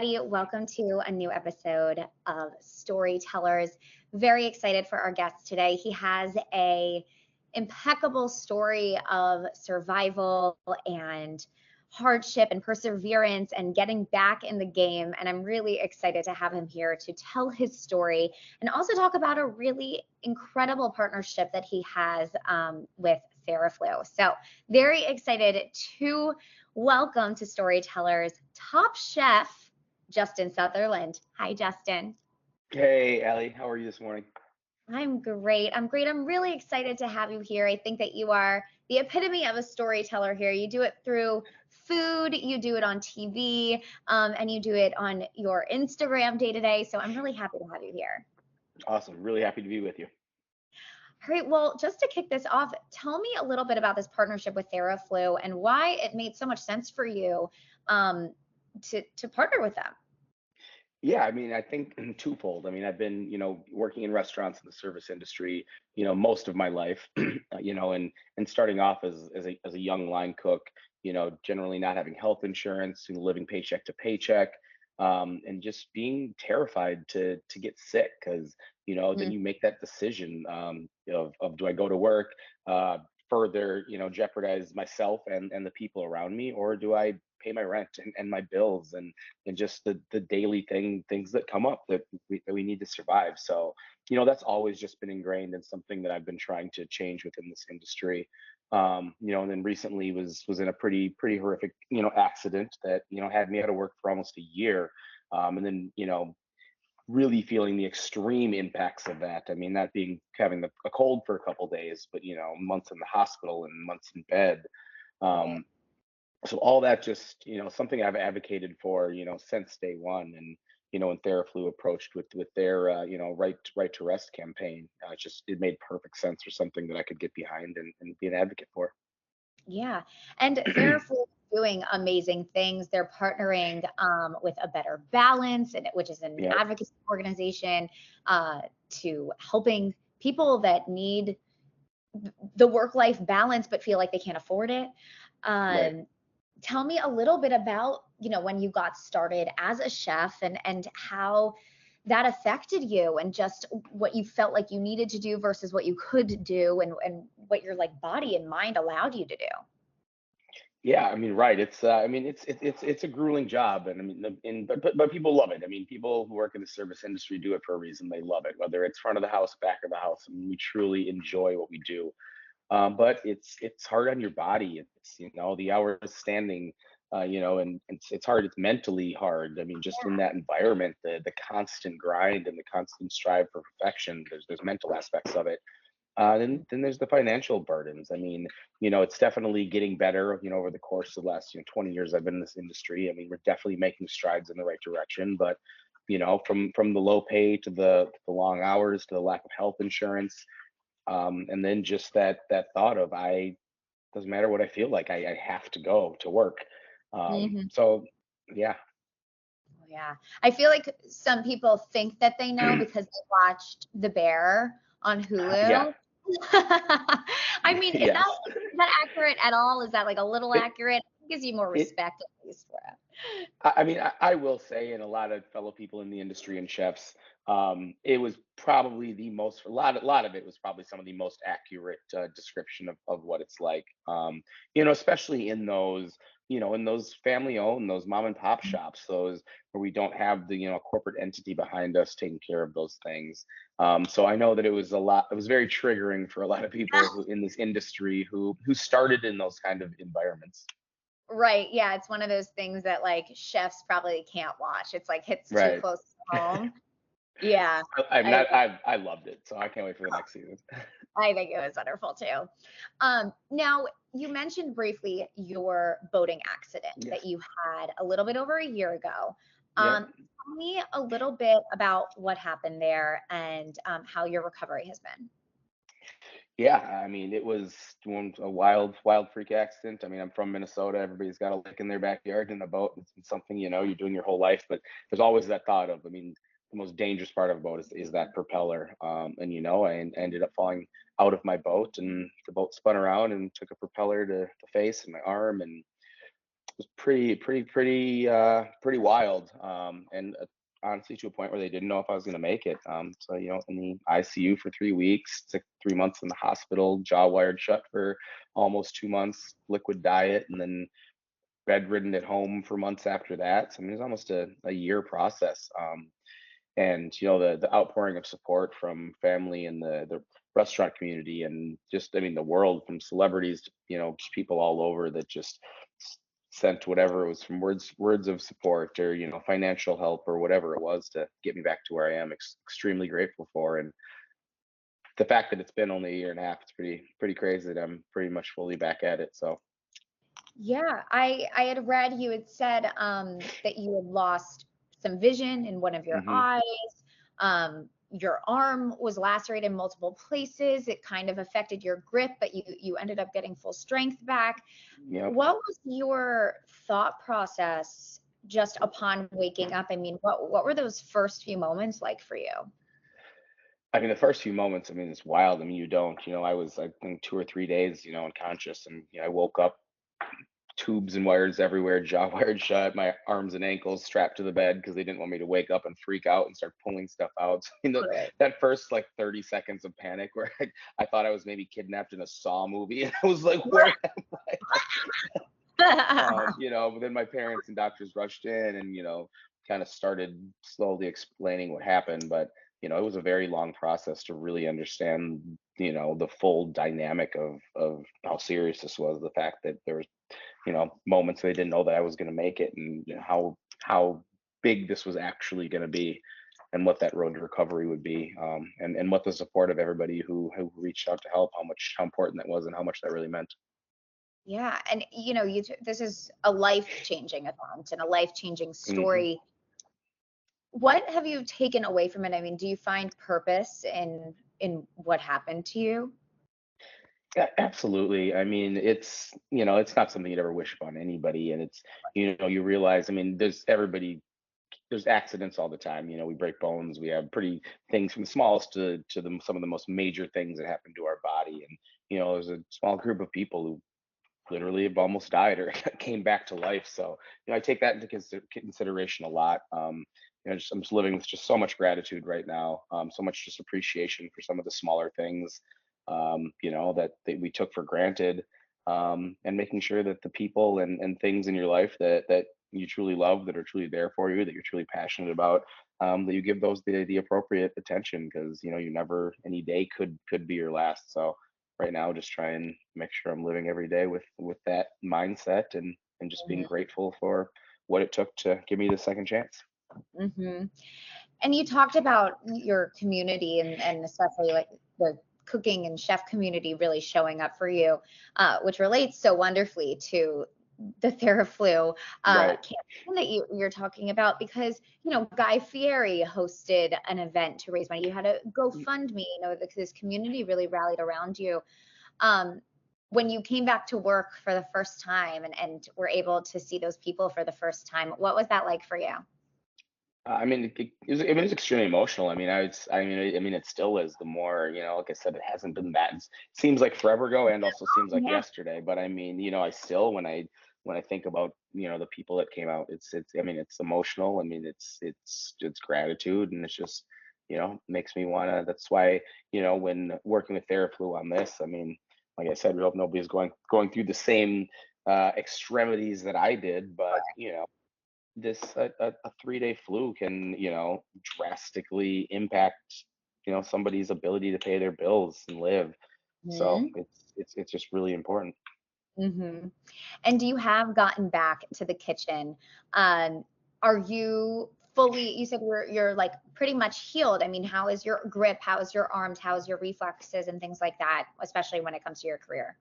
everybody. Welcome to a new episode of Storytellers. Very excited for our guest today. He has a impeccable story of survival and hardship and perseverance and getting back in the game. And I'm really excited to have him here to tell his story and also talk about a really incredible partnership that he has with Theraflu. So very excited to welcome to Storytellers top chef, Justin Sutherland. Hi, Justin. Hey, Allie, how are you this morning? I'm great. I'm great. I'm really excited to have you here. I think that you are the epitome of a storyteller here. You do it through food, you do it on TV, and you do it on your Instagram day to day. So I'm really happy to have you here. Awesome. Really happy to be with you. All right. Well, just to kick this off, tell me a little bit about this partnership with Theraflu and why it made so much sense for you to partner with them. Yeah, I mean, I think twofold. I mean, I've been, working in restaurants in the service industry, most of my life, and starting off as a young line cook, generally not having health insurance, living paycheck to paycheck, and just being terrified to get sick because, then Mm, you make that decision of do I go to work, further, jeopardize myself and the people around me, or do I pay my rent and my bills and just the daily things that come up that we need to survive. So, that's always just been ingrained and something that I've been trying to change within this industry. And then recently was in a pretty horrific, accident that, had me out of work for almost a year. And then, really feeling the extreme impacts of that. I mean, that being having a cold for a couple days, but months in the hospital and months in bed. right. Um, so all that just something I've advocated for since day one. And when Theraflu approached with their right to rest campaign, it made perfect sense for something that I could get behind and be an advocate for. Yeah. And Theraflu is doing amazing things. They're partnering with a better balance, and which is an Yeah, advocacy organization to helping people that need the work-life balance but feel like they can't afford it. right. Um, Tell me a little bit about, when you got started as a chef and how that affected you and just what you felt like you needed to do versus what you could do and what your like body and mind allowed you to do. Yeah, I mean, right. It's a grueling job, and I mean, but people love it. I mean, people who work in the service industry do it for a reason. They love it, whether it's front of the house, back of the house. I mean, we truly enjoy what we do. But it's hard on your body. It's the hours standing, and it's hard. It's mentally hard. I mean, just in that environment, the constant grind and the constant strive for perfection. There's mental aspects of it. Then there's the financial burdens. I mean, it's definitely getting better. Over the course of the last 20 years I've been in this industry. I mean, we're definitely making strides in the right direction. But from the low pay to the long hours to the lack of health insurance, and then just that thought of I doesn't matter what I feel like, I have to go to work. Hmm. So yeah. Yeah. I feel like some people think that they know because they watched The Bear on Yeah. Hulu. I mean, Yes. is that accurate at all? Is that like a little it accurate? It gives you more it respect at least for it. I mean, I will say, and a lot of fellow people in the industry and chefs, it was probably a lot of it was probably some of the most accurate description of what it's like. Especially in those family owned, those mom and pop shops, those where we don't have the corporate entity behind us taking care of those things. So I know that it was very triggering for a lot of people who in this industry who started in those kind of environments. Right. Yeah. It's one of those things that like chefs probably can't watch. It's like hits too Right. close to home. Yeah. I'm I not. I loved it, so I can't wait for the next season. I think it was wonderful too. Now, you mentioned briefly your boating accident Yes. that you had a little bit over a year ago. Yep. Tell me a little bit about what happened there and how your recovery has been. Yeah. I mean, it was a wild freak accident. I mean, I'm from Minnesota. Everybody's got a lake in their backyard and a boat. It's something you're doing your whole life, but there's always that thought of. I mean, the most dangerous part of a boat is that propeller. And ended up falling out of my boat, and the boat spun around and took a propeller to the face and my arm, and was pretty wild. And honestly, to a point where they didn't know if I was going to make it. So in the ICU for 3 weeks, took 3 months in the hospital, jaw wired shut for almost 2 months, liquid diet, and then bedridden at home for months after that. So I mean, it was almost a year process. And the outpouring of support from family and the restaurant community, and just, I mean, the world, from celebrities to just people all over that just sent whatever it was, from words of support, or financial help, or whatever it was, to get me back to where I am. Extremely grateful for. And the fact that it's been only a year and a half, it's pretty crazy that I'm pretty much fully back at it. So Yeah, I had read you had said that you had lost some vision in one of your hmm eyes. Your arm was lacerated in multiple places. It kind of affected your grip, but you ended up getting full strength back. yep. What was your thought process just upon waking up? I mean, what were those first few moments like for you? I mean, the first few moments, I mean, it's wild. I mean, you don't, I was, I think, 2 or 3 days, unconscious, and I woke up, tubes and wires everywhere, jaw wired shut, my arms and ankles strapped to the bed because they didn't want me to wake up and freak out and start pulling stuff out. So, Totally. that first like 30 seconds of panic where I thought I was maybe kidnapped in a Saw movie, and I was like, where am I? But then my parents and doctors rushed in and, kind of started slowly explaining what happened. But, it was a very long process to really understand, the full dynamic of how serious this was. The fact that there was, moments they didn't know that I was going to make it, and how big this was actually going to be, and what that road to recovery would be, and what the support of everybody who reached out to help, how important that was, and how much that really meant. Yeah, and this is a life-changing event and a life-changing hmm story. What have you taken away from it? I mean, do you find purpose in what happened to you? Absolutely. I mean, it's not something you'd ever wish upon anybody, and it's, you realize. I mean, there's accidents all the time. We break bones. We have pretty things, from the smallest to some of the most major things that happen to our body. And there's a small group of people who literally have almost died or came back to life. So I take that into consideration a lot. I'm just living with just so much gratitude right now. So much just appreciation for some of the smaller things, that we took for granted, and making sure that the people and things in your life that you truly love, that are truly there for you, that you're truly passionate about, that you give those the appropriate attention, because you never, any day could be your last. So right now, just try and make sure I'm living every day with that mindset, and just being grateful for what it took to give me the second chance. Mm-hmm. And you talked about your community and especially like the cooking and chef community really showing up for you, which relates so wonderfully to the Theraflu Right. campaign that you're talking about, because Guy Fieri hosted an event to raise money. You had a GoFundMe. This community really rallied around you. Um, when you came back to work for the first time and were able to see those people for the first time, what was that like for you? I mean, it was extremely emotional. I mean, I mean, it still is. The more, like I said, it hasn't been that. It seems like forever ago, and also seems like Yeah. yesterday. But I mean, I still, when I think about, the people that came out, it's. I mean, it's emotional. I mean, it's gratitude, and it's just, makes me wanna. That's why, when working with Theraflu on this, I mean, like I said, we hope nobody's going through the same extremities that I did. But this a 3-day flu can, drastically impact, somebody's ability to pay their bills and live. So Mhm. it's just really important. Mhm. And do you have gotten back to the kitchen? Um, are you fully, you said you're like pretty much healed. I mean, how is your grip? How is your arms? How is your reflexes and things like that, especially when it comes to your career?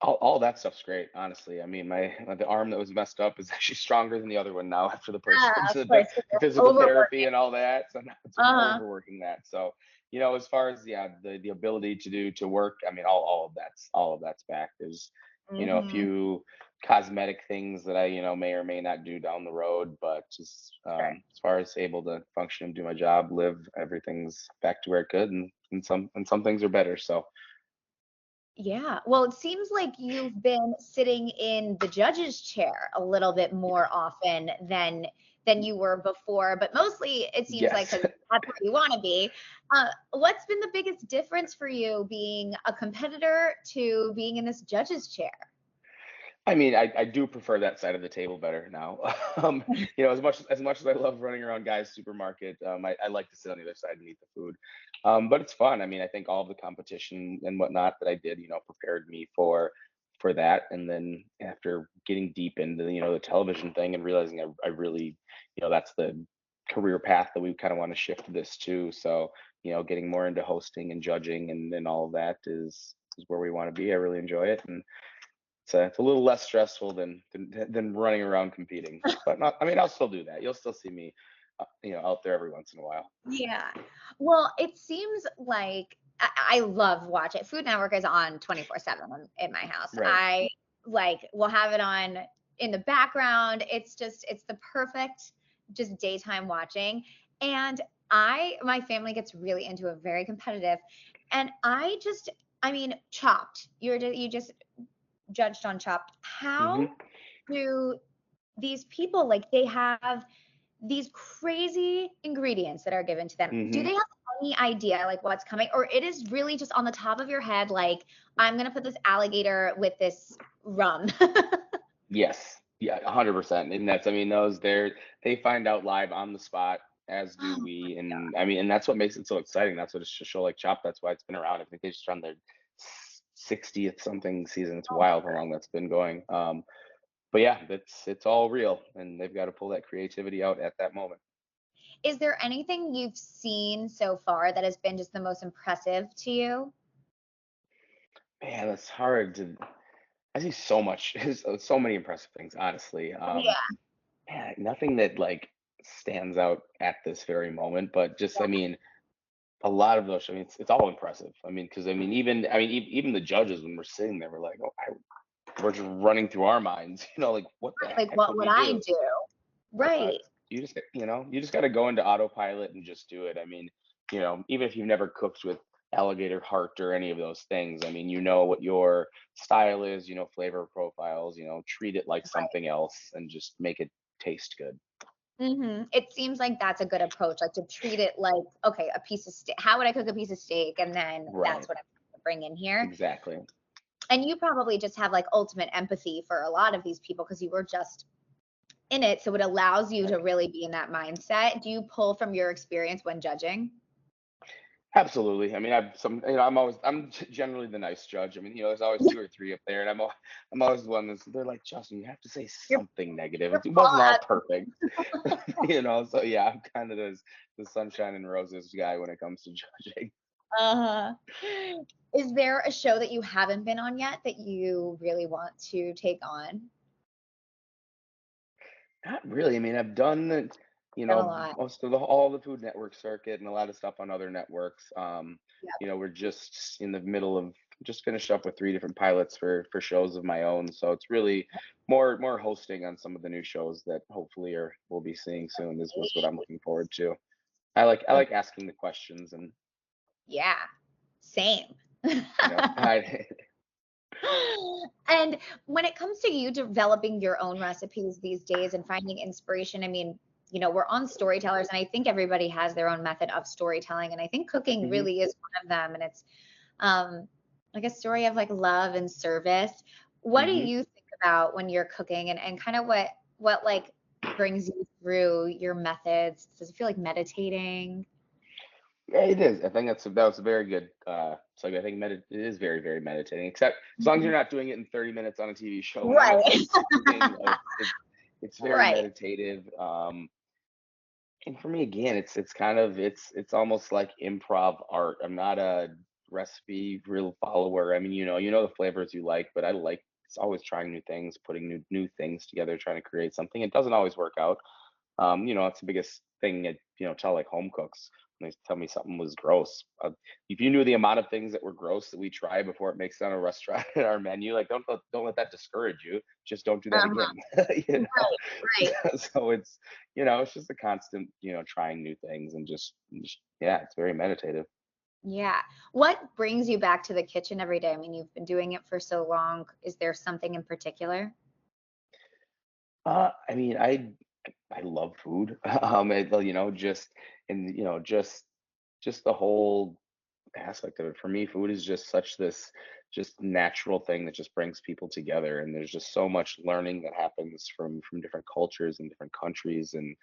All that stuff's great, honestly. I mean, the arm that was messed up is actually stronger than the other one now, after the Yeah, person of the, course, 'cause the you're physical therapy overworking. and all that. So now I'm Uh-huh. overworking that. So as far as, yeah, the ability to work, I mean, all of that's back. There's a Mhm. few cosmetic things that I, may or may not do down the road, but just, Sure. as far as able to function and do my job, live, everything's back to where it could, and some things are better. So Yeah. Well, it seems like you've been sitting in the judge's chair a little bit more often than you were before, but mostly it seems like Yes. because that's where you want to be. What's been the biggest difference for you being a competitor to being in this judge's chair? I mean, I do prefer that side of the table better now. You know, as much as I love running around Guy's supermarket, I like to sit on the other side and eat the food. But it's fun. I mean, I think all of the competition and whatnot that I did, prepared me for that. And then after getting deep into the television thing and realizing I really, that's the career path that we kind of want to shift this to. So, getting more into hosting and judging and all of that is where we want to be. I really enjoy it, and it's a little less stressful than running around competing. But not, I mean, I'll still do that. You'll still see me, out there every once in a while. Yeah. Well, it seems like I love watching. Food Network is on 24/7 in my house. Right. I like will have it on in the background. It's the perfect just daytime watching. And my family gets really into it, very competitive. And I mean, Chopped. You just judged on Chopped. How Hmm. do these people like they have these crazy ingredients that are given to them. Do Hmm. they have any idea like what's coming, or it is really just on the top of your head like I'm going to put this alligator with this rum? Yes. Yeah. 100%. And I mean, they find out live on the spot, as do Oh, we. And I mean, and that's what makes it so exciting. That's what a show like Chop. That's why it's been around. I think they just on their 60th something season. It's oh my wild how God. long that's been going. But yeah, it's all real, and they've got to pull that creativity out at that moment. Is there anything you've seen so far that has been just the most impressive to you? Man, that's hard to. I see so much, so many impressive things, honestly. Yeah. Man, nothing that like stands out at this very moment, but just, I mean, a lot of those. I mean, it's all impressive. I mean, because even the judges when we're sitting there, we're like, oh, we're just running through our minds, like what the Like heck what would would we I do? do? But Right. you just got to go into autopilot and just do it. I mean, even if you've never cooked with alligator heart or any of those things, I mean, you know what your style is, flavor profiles, treat it like Right. something else and just make it taste good. It seems like that's a good approach, like to treat it like, okay, a piece of steak. How would I cook a piece of steak? And then that's Right. what I'm gonna bring in here. Exactly. And you probably just have like ultimate empathy for a lot of these people because you were just in it. So it allows you to Right. really be in that mindset. Do you pull from your experience when judging? Absolutely. I mean, I'm generally the nice judge. I mean, there's always two or three up there, and I'm always the one they're like, Justin, you have to say You're, something negative. you're It Paul wasn't all as perfect. So yeah, I'm kind of the sunshine and roses guy when it comes to judging. uh-huh. Is there a show that you haven't been on yet that you really want to take on? Not really. I mean, I've done Done a lot. most of all the Food Network circuit and a lot of stuff on other networks. Yeah. We're just in the middle of just finished up with three different pilots for shows of my own. So it's really more hosting on some of the new shows that hopefully are we'll be seeing soon is what I'm looking forward to. I like asking the questions and Yeah. Same. I And when it comes to you developing your own recipes these days and finding inspiration, I mean, we're on Storytellers, and I think everybody has their own method of storytelling. And I think cooking Mhm. really is one of them. And it's um, like a story of like love and service. What do Mhm. you think about when you're cooking and kind of what like brings you through your methods? Does it feel like meditating? Yeah, it is. I think that was a very good. So I think it is very, very meditating. Except as long as you're Mhm. not doing it in 30 minutes on a TV show when I'm Right. at home cooking, it's very Right. meditative. And for me, again, it's kind of it's almost like improv art. I'm not a recipe real follower. I mean, you know the flavors you like, but I like it's always trying new things, putting new things together, trying to create something. It doesn't always work out. It's the biggest thing that, tell like home cooks when they tell me something was gross. If you knew the amount of things that were gross that we try before it makes it on a restaurant in our menu, like don't let that discourage you. Just don't do that Uh-huh. again. you know. Right. Right. So it's just a constant, trying new things and just yeah, it's very meditative. Yeah. What brings you back to the kitchen every day? I mean, you've been doing it for so long. Is there something in particular? I mean, I love food. You know, just and you know, just the whole aspect of it. For me, food is just such this just natural thing that just brings people together, and there's just so much learning that happens from different cultures and different countries, and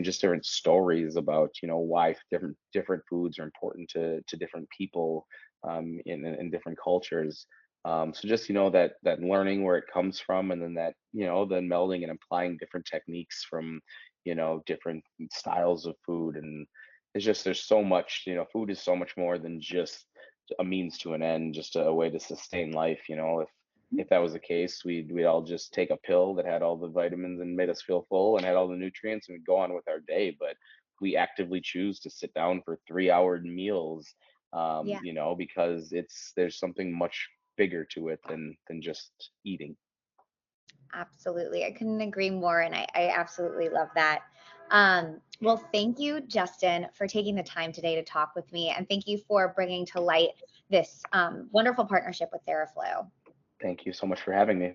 just different stories about why different foods are important to different people in different cultures. So just that learning where it comes from, and then that then melding and applying different techniques from different styles of food. And it's just there's so much, food is so much more than just a means to an end, just a way to sustain life. If that was the case, we'd all just take a pill that had all the vitamins and made us feel full and had all the nutrients, and we'd go on with our day. But we actively choose to sit down for 3-hour meals, Yeah, because there's something much bigger to it than just eating. absolutely. I couldn't agree more. And I absolutely love that. Well, thank you, Justin, for taking the time today to talk with me. And thank you for bringing to light this wonderful partnership with Theraflu. Thank you so much for having me.